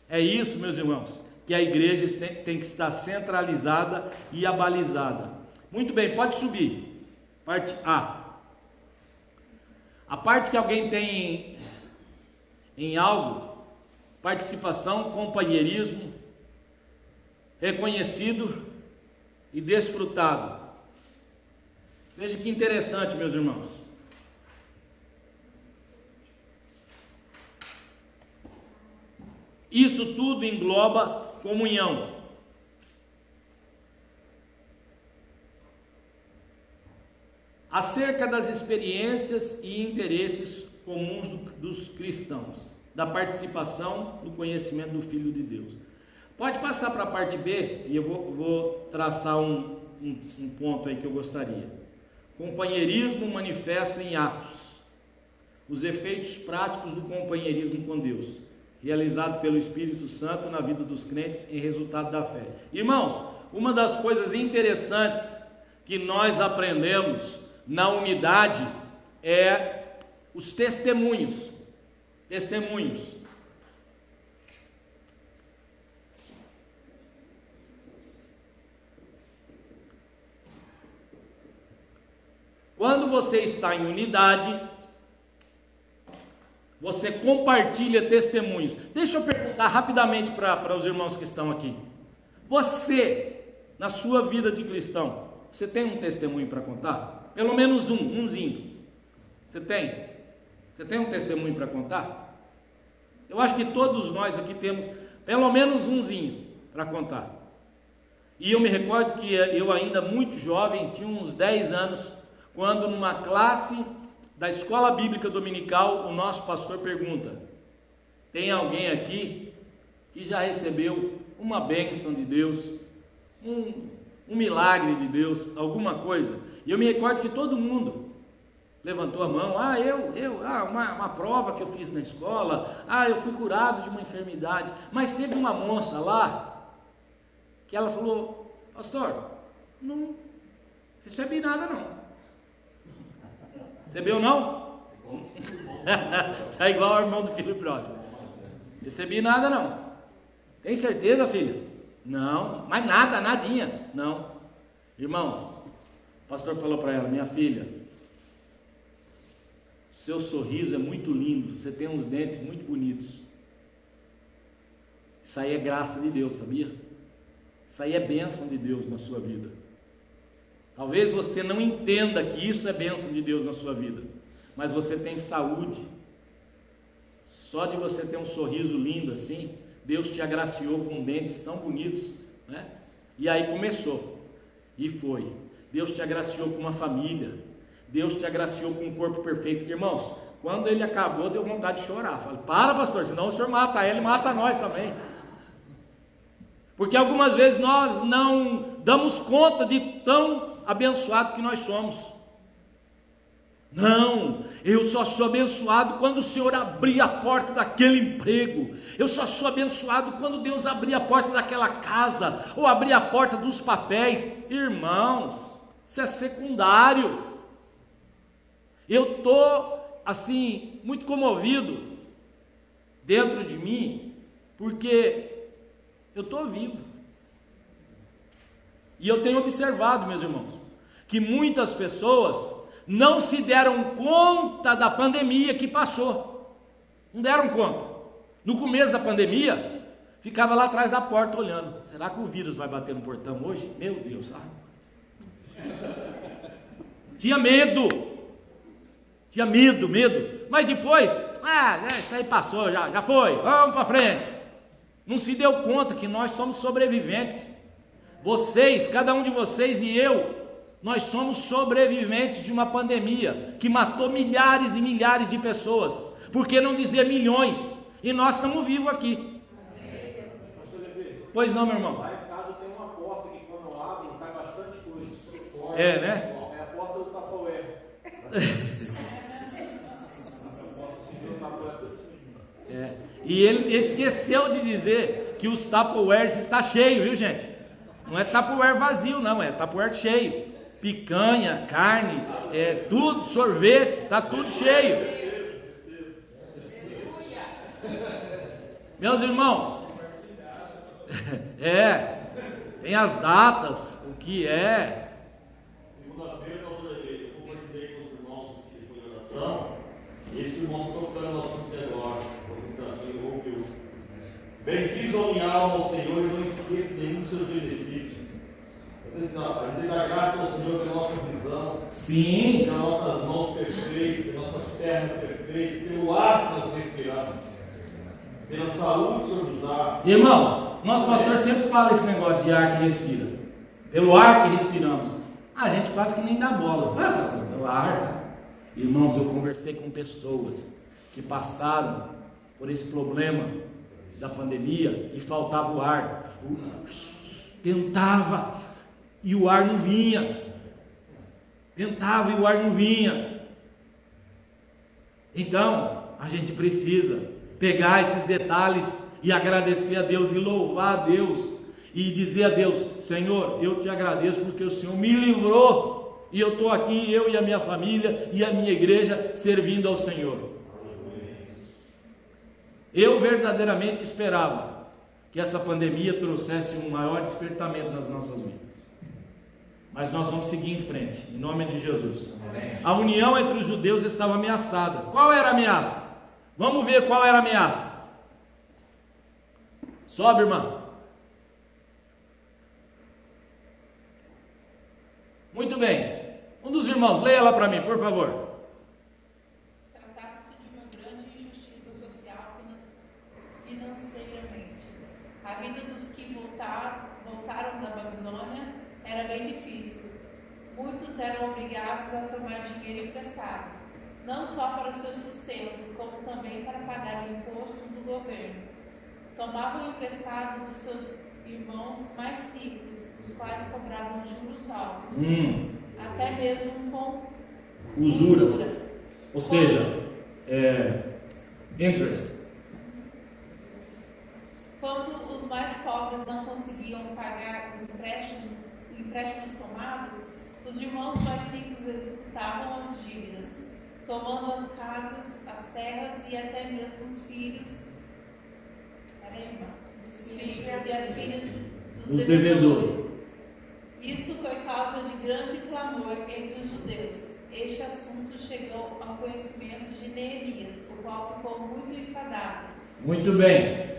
É isso, meus irmãos, que a igreja tem que estar centralizada e abalizada. Muito bem, pode subir. Parte A. A parte que alguém tem em algo, participação, companheirismo, reconhecido e desfrutado. Veja que interessante, meus irmãos. Isso tudo engloba comunhão. Acerca das experiências e interesses comuns dos cristãos, da participação no conhecimento do Filho de Deus. Pode passar para a parte B e eu vou traçar um ponto aí que eu gostaria. Companheirismo manifesto em atos. Os efeitos práticos do companheirismo com Deus, realizado pelo Espírito Santo na vida dos crentes em resultado da fé. Irmãos, uma das coisas interessantes que nós aprendemos na unidade é os testemunhos. Testemunhos. Quando você está em unidade, você compartilha testemunhos. Deixa eu perguntar rapidamente para os irmãos que estão aqui. Você, na sua vida de cristão, você tem um testemunho para contar? Pelo menos umzinho. Você tem? Você tem um testemunho para contar? Eu acho que todos nós aqui temos pelo menos umzinho para contar. E eu me recordo que eu ainda muito jovem, tinha uns 10 anos, quando numa classe da escola bíblica dominical, o nosso pastor pergunta: tem alguém aqui que já recebeu uma bênção de Deus, um milagre de Deus, alguma coisa? E eu me recordo que todo mundo levantou a mão. Uma prova que eu fiz na escola, eu fui curado de uma enfermidade. Mas teve uma moça lá, que ela falou: pastor, não recebi nada não. Recebeu não? Está igual ao irmão do filho pródigo. Recebi nada não. Tem certeza, filha? Não, mas nada, nadinha. Não. Irmãos, o pastor falou para ela: minha filha, seu sorriso é muito lindo, você tem uns dentes muito bonitos. Isso aí é graça de Deus, sabia? Isso aí é bênção de Deus na sua vida. Talvez você não entenda que isso é bênção de Deus na sua vida, mas você tem saúde. Só de você ter um sorriso lindo assim, Deus te agraciou com dentes tão bonitos, né? E aí começou, e foi. Deus te agraciou com uma família, Deus te agraciou com um corpo perfeito. Irmãos, quando ele acabou, deu vontade de chorar. Falei: para, pastor, senão o senhor mata ele, mata nós também. Porque algumas vezes nós não damos conta de tão abençoado que nós somos. Não, eu só sou abençoado quando o Senhor abrir a porta daquele emprego. Eu só sou abençoado quando Deus abrir a porta daquela casa, ou abrir a porta dos papéis. Irmãos, isso é secundário. Eu estou assim, muito comovido dentro de mim, porque eu estou vivo. E eu tenho observado, meus irmãos, que muitas pessoas não se deram conta da pandemia que passou. Não deram conta. No começo da pandemia, ficava lá atrás da porta olhando: será que o vírus vai bater no portão hoje? Meu Deus, tinha medo. Tinha medo. Mas depois, isso aí passou, já foi, vamos para frente. Não se deu conta que nós somos sobreviventes. Vocês, cada um de vocês e eu, nós somos sobreviventes de uma pandemia que matou milhares e milhares de pessoas, por que não dizer milhões, e nós estamos vivos aqui. Pois não, meu irmão? Lá em casa tem uma porta que quando eu abro cai bastante coisa. É, né? É a porta do Tupperware. E ele esqueceu de dizer que os Tupperwares está cheio, viu, gente? Não é Tupperware vazio, não, é Tupperware cheio. Picanha, carne, tudo, sorvete, está tudo cheio. Meus irmãos, tem as datas, o que é. Segunda-feira eu compartilhei com os irmãos que foi de oração, e esse irmão tocando o assunto agora, ele ouviu: bendiz a minha alma ao Senhor e não esqueça nenhum dos seus benefícios. A gente dá graça ao Senhor pela nossa visão, sim, pelas nossas mãos perfeitas, pelas nossas pernas perfeitas, pelo ar que nós respiramos, pela saúde que o Senhor nos dá. Irmãos, nosso pastor sempre fala esse negócio de ar que respira, pelo ar que respiramos. A gente quase que nem dá bola. Pastor, pelo ar. Irmãos, eu conversei com pessoas que passaram por esse problema da pandemia e faltava o ar. Tentava e o ar não vinha. Tentava e o ar não vinha. Então, a gente precisa pegar esses detalhes e agradecer a Deus e louvar a Deus e dizer a Deus: Senhor, eu te agradeço porque o Senhor me livrou e eu estou aqui, eu e a minha família e a minha igreja servindo ao Senhor. Eu verdadeiramente esperava que essa pandemia trouxesse um maior despertamento nas nossas vidas. Mas nós vamos seguir em frente, em nome de Jesus. Amém. A união entre os judeus estava ameaçada. Qual era a ameaça? Vamos ver qual era a ameaça. Sobe, irmã. Muito bem. Um dos irmãos, leia lá para mim, por favor. Tratava-se de uma grande injustiça social financeiramente. A vida dos que voltaram da Babilônia era bem difícil. Muitos eram obrigados a tomar dinheiro emprestado, não só para seu sustento, como também para pagar o imposto do governo. Tomavam emprestado dos seus irmãos mais ricos, os quais cobravam juros altos, até mesmo com usura. Ou seja, interest. Quando os mais pobres não conseguiam pagar os empréstimos tomados, os irmãos mais ricos executavam as dívidas, tomando as casas, as terras e até mesmo os filhos dos filhos e as filhas Dos dos devedores. Isso foi causa de grande clamor entre os judeus. Este assunto chegou ao conhecimento de Neemias, o qual ficou muito enfadado. Muito bem.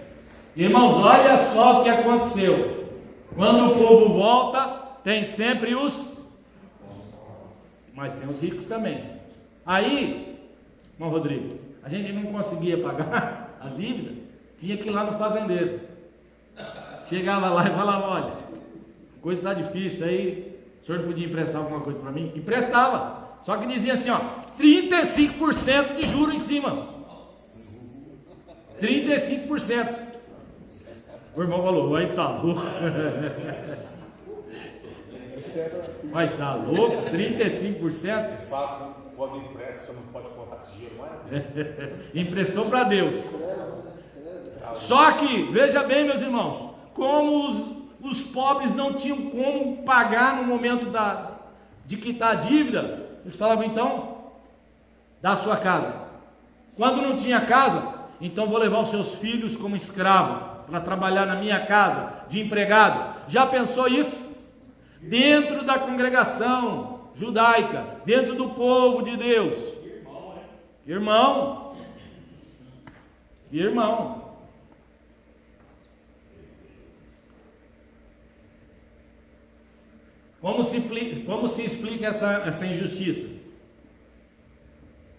Irmãos, olha só o que aconteceu. Quando o povo volta, tem sempre os... Mas tem os ricos também. Aí, irmão Rodrigo, a gente não conseguia pagar as dívidas, tinha que ir lá no fazendeiro. Chegava lá e falava, olha, a coisa está difícil aí, o senhor não podia emprestar alguma coisa para mim? Emprestava. Só que dizia assim, ó, 35% de juros em cima. 35%. O irmão falou, vai tá louco. Vai tá louco, 35%. Eles falam que quando empresta você não pode contar dinheiro, não é? Emprestou para Deus. Só que, veja bem, meus irmãos, como os pobres não tinham como pagar no momento de quitar a dívida, eles falavam, então, dá a sua casa. Quando não tinha casa, então vou levar os seus filhos como escravo, para trabalhar na minha casa, de empregado. Já pensou isso? Dentro da congregação judaica, dentro do povo de Deus. Irmão. Como se explica essa injustiça?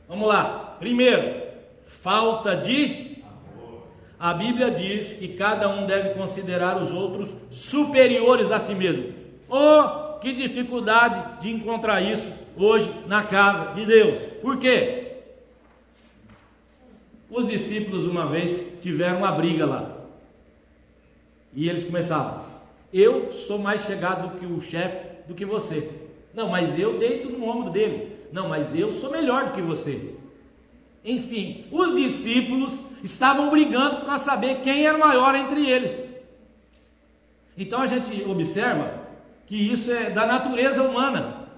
Vamos lá. Primeiro, falta de amor. A Bíblia diz que cada um deve considerar os outros superiores a si mesmo. Oh, que dificuldade de encontrar isso hoje na casa de Deus. Por quê? Os discípulos uma vez tiveram uma briga lá. E eles começavam, eu sou mais chegado do que o chefe, do que você. Não, mas eu deito no ombro dele. Não, mas eu sou melhor do que você. Enfim, os discípulos estavam brigando para saber quem era o maior entre eles. Então a gente observa que isso é da natureza humana.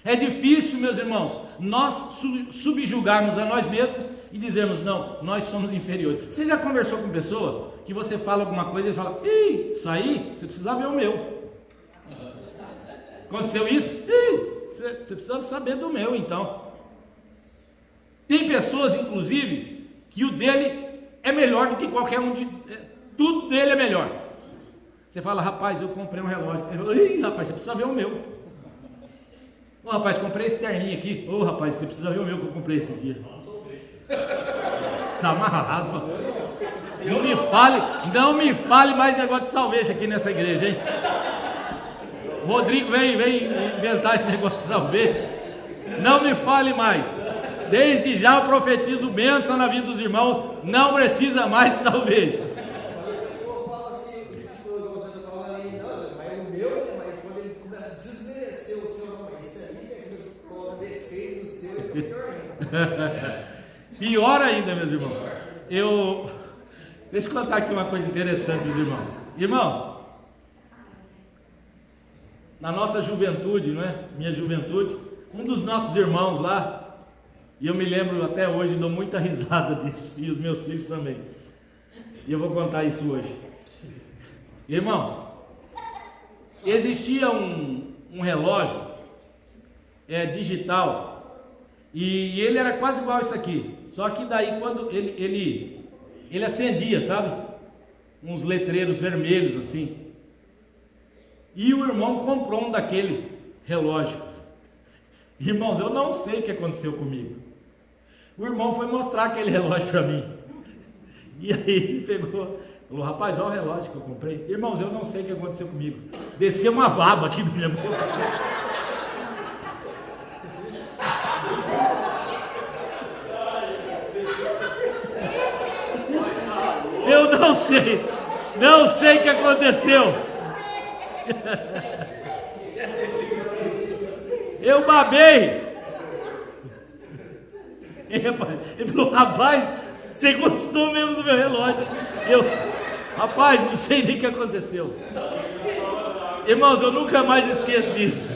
É difícil, meus irmãos, nós subjugarmos a nós mesmos e dizermos, não, nós somos inferiores. Você já conversou com pessoa que você fala alguma coisa e fala, ih, isso aí, você precisa ver o meu. Aconteceu isso? Ih, você precisa saber do meu, então. Tem pessoas, inclusive, que o dele é melhor do que qualquer um de... Tudo dele é melhor. Você fala, rapaz, eu comprei um relógio. Ele fala, ih, rapaz, você precisa ver o meu. Ô, rapaz, comprei esse terninho aqui. Ô, rapaz, você precisa ver o meu que eu comprei esses dias. Tá amarrado. Não me fale mais negócio de salvejo aqui nessa igreja, hein? Rodrigo vem inventar esse negócio de salvejo. Não me fale mais. Desde já eu profetizo bênção na vida dos irmãos. Não precisa mais de salvejo. Quando a pessoa fala assim, você fala ali, não, mas o meu, mas quando eles começam a desmerecer o seu, não, esse aí é defeito do seu, é pior ainda. Pior ainda, meus irmãos. Deixa eu contar aqui uma coisa interessante dos irmãos. Irmãos, na nossa juventude, não é? Minha juventude, um dos nossos irmãos lá, e eu me lembro até hoje, dou muita risada disso, e os meus filhos também. E eu vou contar isso hoje. Irmãos, existia um relógio digital, e ele era quase igual a isso aqui. Só que daí quando ele acendia, sabe? Uns letreiros vermelhos assim. E o irmão comprou um daquele relógio. Irmãos, eu não sei o que aconteceu comigo. O irmão foi mostrar aquele relógio para mim. E aí ele pegou, falou, rapaz, olha o relógio que eu comprei. Irmãos, eu não sei o que aconteceu comigo. Desceu uma baba aqui da minha boca. Eu não sei o que aconteceu. Eu babei. Ele falou, rapaz, você gostou mesmo do meu relógio? Rapaz, não sei nem o que aconteceu. Irmãos, eu nunca mais esqueço disso.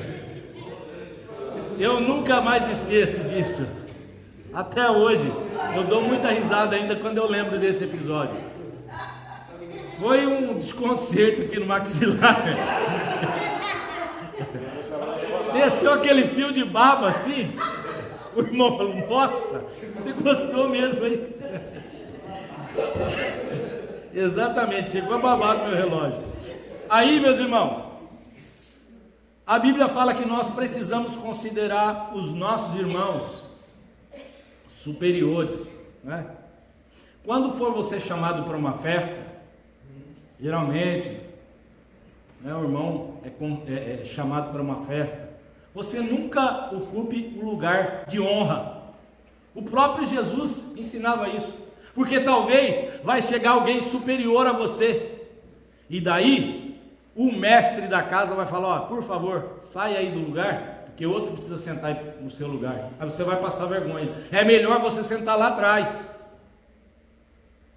Eu nunca mais esqueço disso. Até hoje, eu dou muita risada ainda quando eu lembro desse episódio. Foi um desconcerto aqui no maxilar. Desceu aquele fio de baba assim. O irmão falou, nossa, você gostou mesmo, hein? Exatamente, chegou a babar no meu relógio. Aí, meus irmãos, a Bíblia fala que nós precisamos considerar os nossos irmãos superiores, né? Quando for você chamado para uma festa, geralmente, né, o irmão é chamado para uma festa, você nunca ocupe um lugar de honra. O próprio Jesus ensinava isso, porque talvez vai chegar alguém superior a você, e daí o mestre da casa vai falar, ó, por favor, saia aí do lugar, porque outro precisa sentar no seu lugar, aí você vai passar vergonha, é melhor você sentar lá atrás.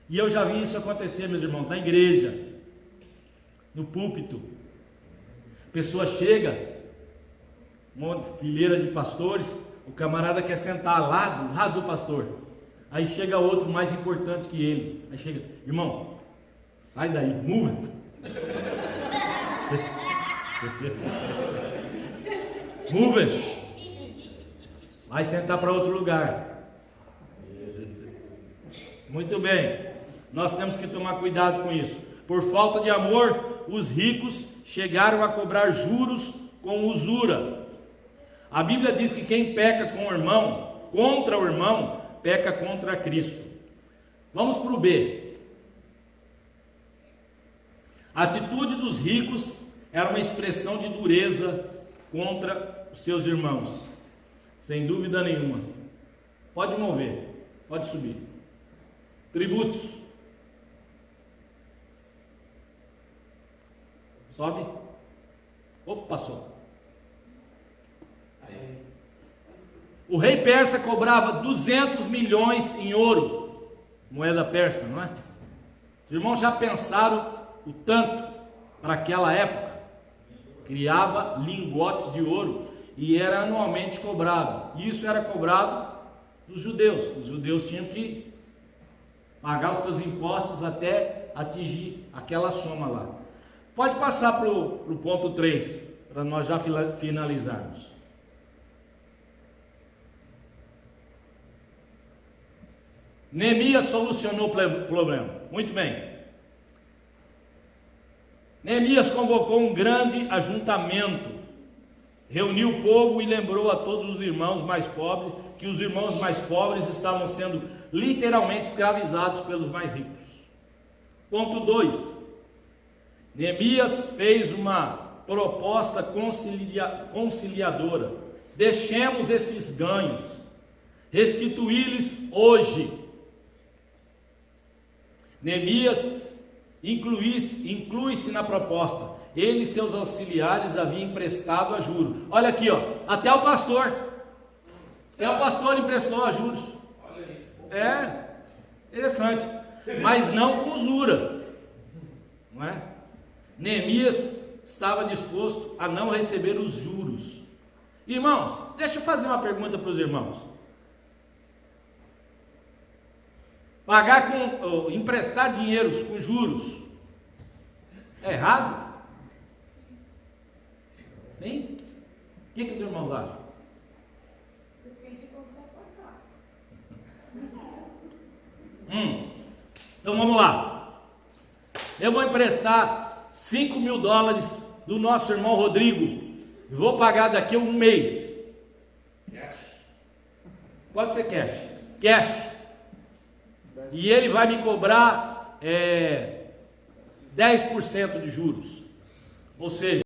E eu já vi isso acontecer, meus irmãos, na igreja, no púlpito. A pessoa chega, uma fileira de pastores, o camarada quer sentar lá do lado do pastor. Aí chega outro mais importante que ele. Aí chega, irmão, sai daí, move. Move. Vai sentar para outro lugar. Muito bem. Nós temos que tomar cuidado com isso. Por falta de amor, os ricos chegaram a cobrar juros com usura. A Bíblia diz que quem peca com o irmão, contra o irmão, peca contra Cristo. Vamos para o B. A atitude dos ricos era uma expressão de dureza contra os seus irmãos, sem dúvida nenhuma. Pode mover, pode subir. Tributos. Sobe. Opa, passou. O rei persa cobrava 200 milhões em ouro, moeda persa, não é? Os irmãos já pensaram o tanto para aquela época? Criava lingotes de ouro e era anualmente cobrado. Isso era cobrado dos judeus. Os judeus tinham que pagar os seus impostos até atingir aquela soma lá. Pode passar para o ponto 3, para nós já finalizarmos. Neemias solucionou o problema. Muito bem. Neemias convocou um grande ajuntamento, reuniu o povo e lembrou a todos os irmãos mais pobres que os irmãos mais pobres estavam sendo literalmente escravizados pelos mais ricos. Ponto 2. Neemias fez uma proposta conciliadora. Deixemos esses ganhos, restituí-los hoje. Neemias inclui-se na proposta. Ele e seus auxiliares haviam emprestado a juros. Olha aqui, ó, até o pastor emprestou a juros. É interessante, mas não com usura, não é? Neemias estava disposto a não receber os juros. Irmãos, deixa eu fazer uma pergunta para os irmãos. Emprestar dinheiro com juros é errado? Hein? O que os irmãos acham? Depende de como vai pagar. Então vamos lá. Eu vou emprestar $5.000 do nosso irmão Rodrigo e vou pagar daqui a um mês. Cash. Pode ser cash. E ele vai me cobrar 10% de juros. Ou seja,